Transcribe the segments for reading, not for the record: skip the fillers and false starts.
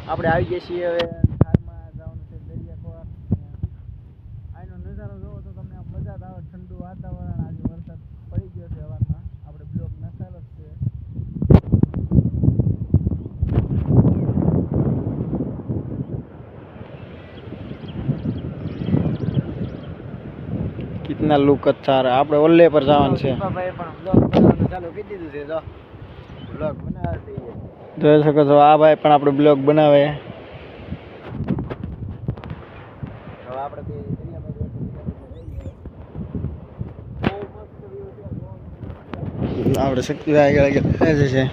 આપણે આવી ગયા છીએ હવે ધારમાં જવાનું છે દરિયાકોર. અહીંનો નજારો જોવો તો તમને આમ મજા જ આવે. ઠંડુ વાતાવરણ, આજે વરસાદ પડી ગયો છે હવારમાં. આપણે બ્લોક નખાયેલો જ છે. कितना लुक अच्छा रहा. આપણે ઓલ્લે પર જવાનું છે. ભાઈ પણ બ્લોગ બનાવવાનું ચાલુ કરી દીધું છે. જો બ્લોગ બનાવે છે. જોઈ શકો છો આ ભાઈ પણ આપણો બ્લોગ બનાવે. હવે આપણે આપણે શક્તિભાઈ આગળ છે.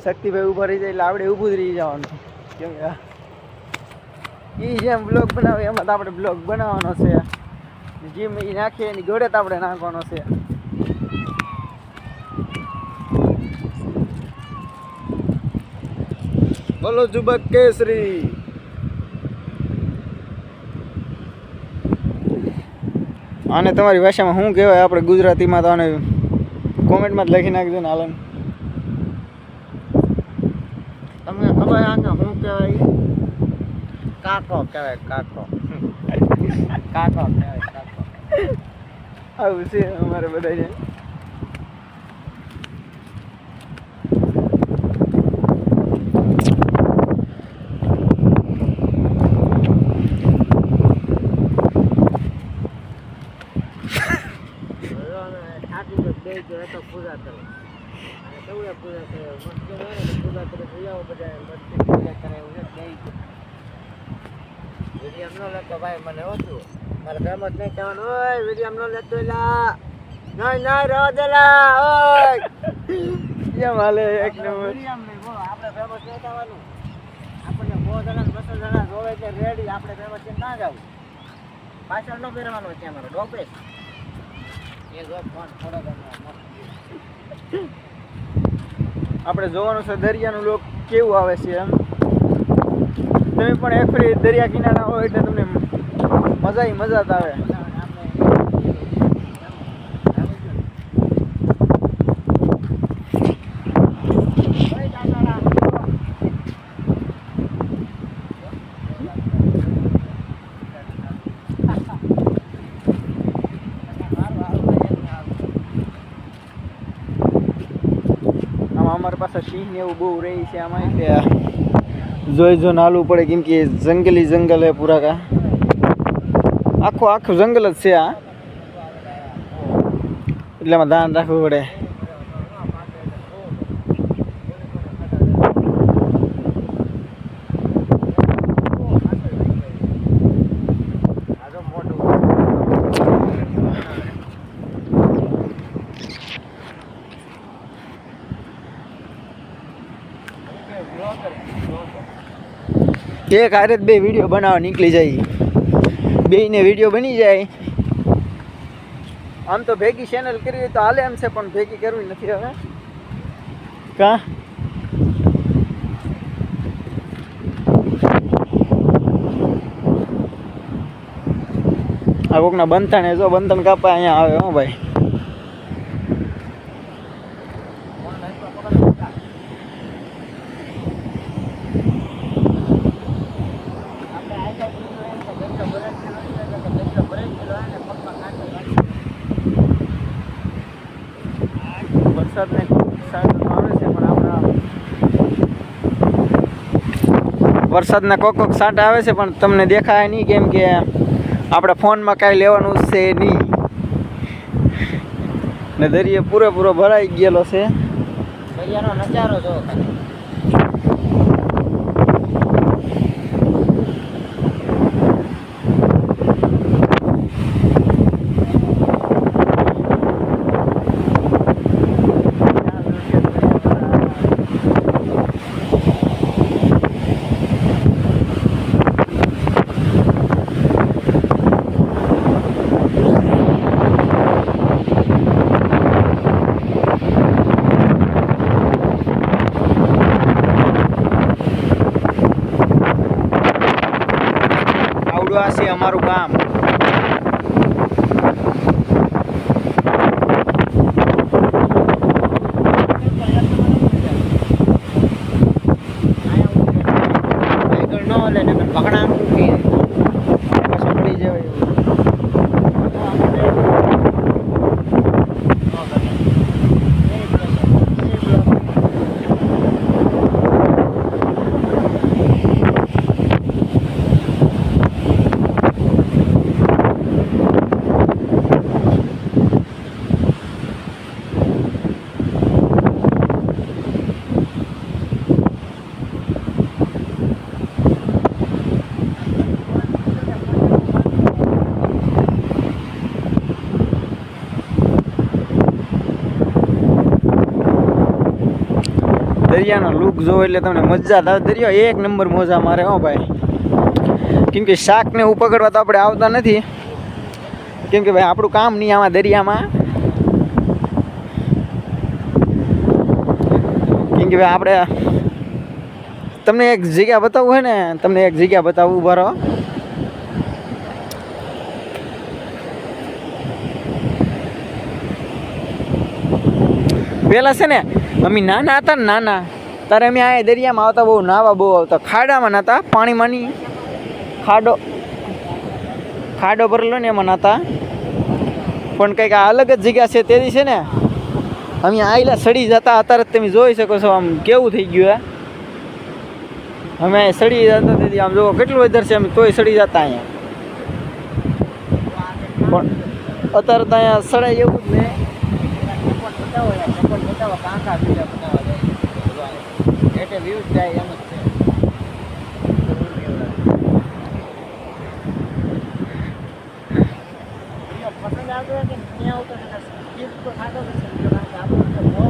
શક્તિભાઈ ઉભા રહી જાય એટલે આપણે ઊભું જ રહી જવાનું. કેમ કે એ જેમ બ્લોગ બનાવે એમાં તો આપણે બ્લોગ બનાવવાનો છે. જેમ એ નાખીએ એની જોડે તો આપણે નાખવાનો છે. બોલો જુબક કેસરી. આને તમારી ભાષામાં શું કહેવાય? આપણે ગુજરાતીમાં તો આને કોમેન્ટમાં જ લખી નાખજો ને હાલન. તમને ખબર આને શું કહેવાય? કાકો કહેવાય. કાકો કાકો કહેવાય. કાકો આવું છે અમારે બધાને. પૂજા કરે પૂજા કરે પૂજા કરે બધા પૂજા કરે એવું વિડીયો ન લેતો ભાઈ. મને ઓછું મારે ફેમસ નહીં કહેવાનું. ઓય વિડીયો ન લેતો એલા નહીં નહીં રહો દેલા. ઓય કેમ હાલે? એક નંબર. આપણે ફેમસ નહીં થવાનું. આપણને 100 જણા 200 જણા જોવે છે રેડી. આપણે ફેમસ કેમ ના જવું? પાછળ ન ફેરવાનો છે અમારો ડોપે. એ જો ફોન થોડો આપણે જોવાનું છે દરિયાનું લોક કેવું આવે છે. એમ તમે પણ એક ફરી દરિયા કિનારા હોય એટલે તમને મજા જ આવે. અમારી પાસે સિંહ ને એવું બહુ રહી છે આમાં. એટલે જોઈ નાલવું પડે કેમ કે જંગલી જંગલ હે પૂરા કા. આખું જંગલ જ છે આ. એટલે એમાં ધ્યાન રાખવું પડે. એક હારે બે વિડીયો બનાવવા નીકળી જાય. બેયને વિડીયો બની જાય. આમ તો ભેગી ચેનલ કરવી હોય તો હાલે એમ છે, પણ ભેગી કરવી નથી હવે. કા આ કોકના બંધણ જો બંધણ કાપા અહીંયા આવે. હો ભાઈ વરસાદના કોક સાંટા આવે છે પણ તમને દેખાય નહીં કેમ કે આપણે ફોનમાં કાંઈ લેવાનું છે નહીં ને દરિયો પૂરેપૂરો ભરાઈ ગયેલો છે. દરિયાનો નજારો જો દરિયાનો લુક જોવો એટલે તમને મજા આવે. દરિયો એક નંબર મોજા મારે હો ભાઈ. કેમ કે શાકને એવું પકડવા તો આપણે આવતા નથી, કેમ કે ભાઈ આપણું કામ નહીં આમાં દરિયામાં. કેમ કે ભાઈ આપણે તમને એક જગ્યા બતાવવું હોય ને, તમને એક જગ્યા બતાવવું. ઉભા રહો. પેલા છે ને અમે નાના હતા ને, નાના ત્યારે અમે આ દરિયામાં આવતા, બહુ નાવા બહુ આવતા. ખાડામાં નાતા, પાણીમાં નહીં, ખાડો ભરેલો ને એમાં નાતા. પણ કંઈક આ અલગ જ જગ્યા છે. તેથી છે ને અમે આયલા સડી જતા. અત્યારે તમે જોઈ શકો છો આમ કેવું થઈ ગયું. અમે સડી જતા તેથી આમ જોવો કેટલું વેધર છે, અમે તોય સડી જતા અહીંયા. પણ અત્યારે તો અહીંયા સડાય એવું જ ને. કાંકા બીજા બનાવવા જાય એટલે વ્યૂઝ જાય એમ જ છે. પસંદ આવતો હોય કે નહીં આવતો ગિફ્ટ તો ખાતો નથી, કારણ કે આપણું બહુ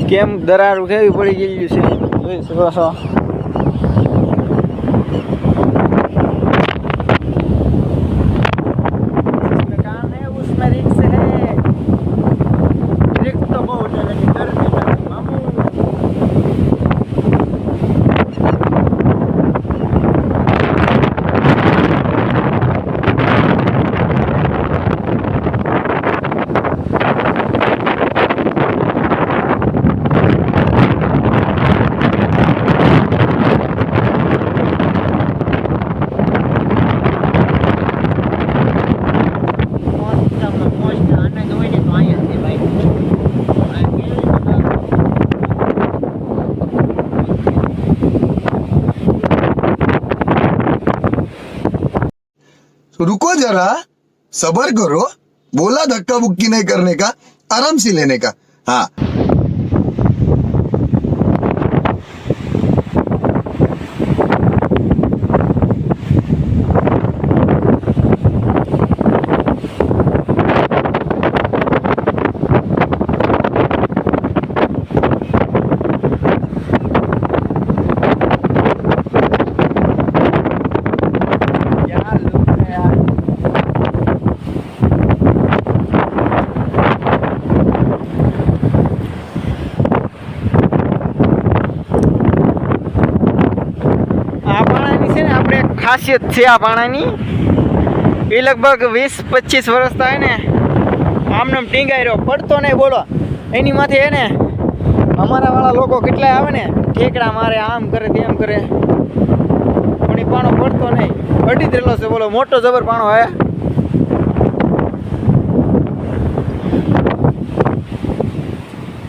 કેમ દરારું કેવી પડી ગયેલું છે જોઈ શકો છો. કામ હે उसमें रिक्स है, रिक्स तो बहुत है लेकिन डर नहीं लगता मामू. रुको जरा, सबर करो. बोला धक्का बुक्की नहीं करने का, आराम से लेने का. हाँ. ખાસિયત છે આ પાણાની. એ લગભગ 20-25 વર્ષ થાય ને આમને ટીંગાઈ રહ્યો, પડતો નહીં. બોલો એની માથે હે ને અમારા વાળા લોકો કેટલાય આવે ને ઠેકડા મારે, આમ કરે તેમ કરે, પણ એ પાણો પડતો નહીં. અડી જ રહેલો છે. બોલો મોટો જબર પાણો હે.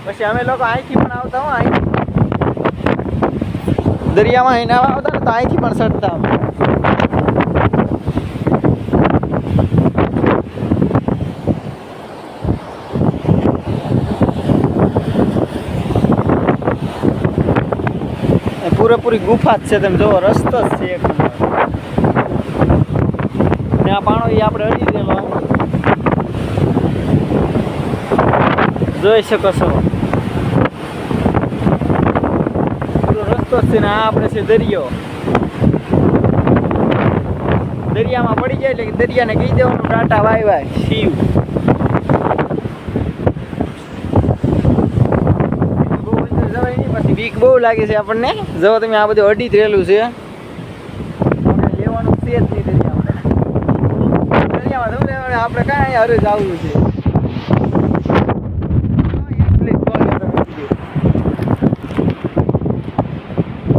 પછી અમે લોકો અહીંથી પણ આવતા હો, અહીં દરિયામાં અહીં નાવા આવતા ને તો અહીંથી પણ ચડતા. પૂરેપૂરી ગુફા જ છે. તમે જોવો રસ્તો જ છે એક નંબર. ને આ પાણો એ આપણે અડી ગયેલો જોઈ શકો છો. રસ્તો જ છે ને આ આપણે છે દરિયો. દરિયામાં પડી જાય એટલે દરિયાને કહી દેવાનું ટાટા વાય વાય શિવ. બીક બહુ લાગે છે આપણને. જો તમે આ બધું અડી જ રહેલું છે, લેવાનું છે જ નહીં દરિયામાં. આપણે કાંઈ હરે જ આવવું છે.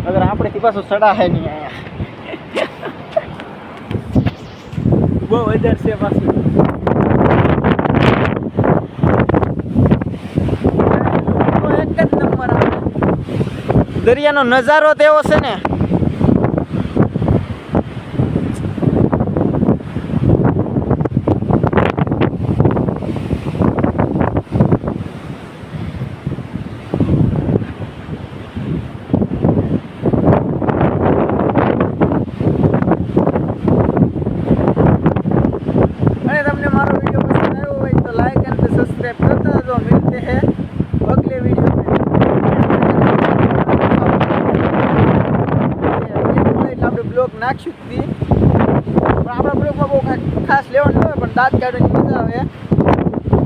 અગર આપણે પાછું સડા હે નહીં અહીંયા બહુ વધારે છે પાછું. એક જ નંબર દરિયાનો નજારો તેવો છે ને. सब्सक्राइब करता तो मिलते हैं अगले वीडियो में આપણે બ્લોગ નાખ્યું જ હતી પણ આપણા બ્લોગમાં બહુ ખાસ લેવાનું હોય પણ દાંત કાઢવાની મજા આવે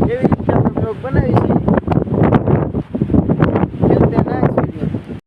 એવી રીતે આપણે બ્લોગ બનાવી છીએ